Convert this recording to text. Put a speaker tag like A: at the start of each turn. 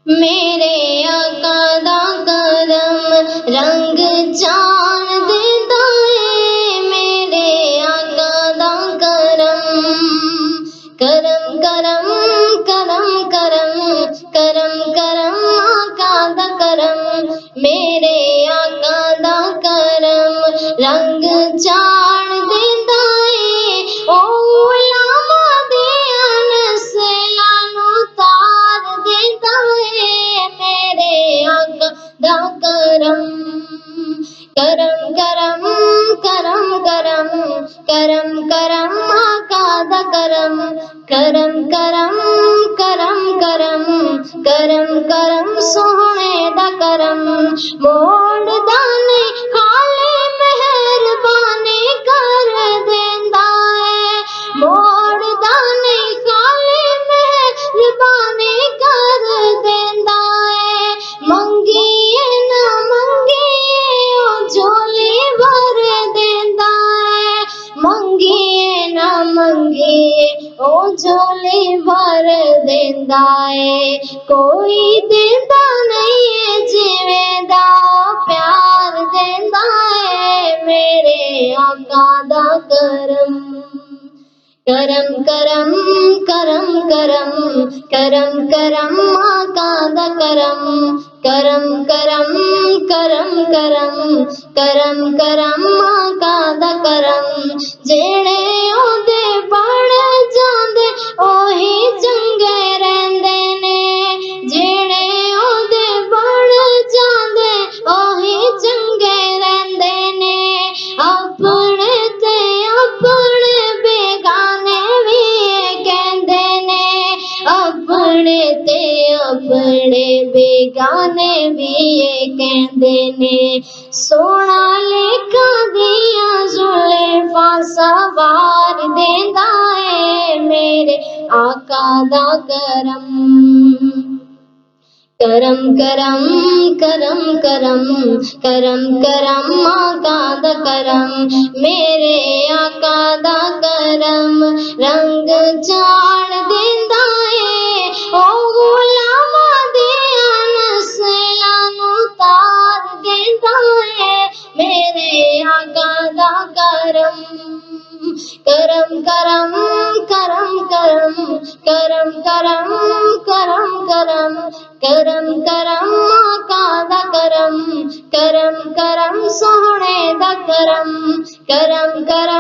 A: میرے آقا دا کرم رنگ جان دیتا ہے، میرے آقا دا کرم کرم کرم کرم کرم کرم کرم آقا دا کرم، میرے آقا دا کرم رنگ جان دیتا ہے، او علامہ دیا نسلان اتار دیتا ہے، میرے آقا دا کرم کرم کرم کرم کرم کرم کرم آقا دا کرم کرم کرم کرم کرم کرم کرم سونے دا کرم، موڑ دانے خالے مہربانی کر دیندا ہے، موڑ دانے خالے مہربانی کر دیندا ہے، منگیے نہ منگیے او جھولی بھر دیندا ہے، منگیے نہ منگیے او جھولی بھر دیندا ہے، کوئی دیندا نہیں ہے جویں دا پیار دیندا ہے، میرے آقا دا کرم کرم کرم کرم کرم کرم کرم آقا دا کرم کرم کرم کرم کرم کرم کرم آقا دا کرم، جڑے اودے بڑ جاندے اوہی چنگے رہندے نے، جڑے اودے بڑ جاندے اوہی چنگے رہندے نے، اپنے تے اپنے بیگانے بھی کہندے نے، اپنے تے اپنے بیگانے بھی کہندے نے، سونا لکھا دیا زلیفاں سوار دیندا ہے، میرے آقا دا کرم کرم کرم کرم کرم کرم کرم آقا دا کرم، میرے آقا دا کرم رنگ جان دیندا ہے، او غلامہ دیا نسلان اتار دیندا ہے، میرے آقا دا کرم کرم کرم کرم کرم کرم کرم کرم کرم کرم کرم آقا دا کرم کرم کرم سونے دا کرم کرم کرم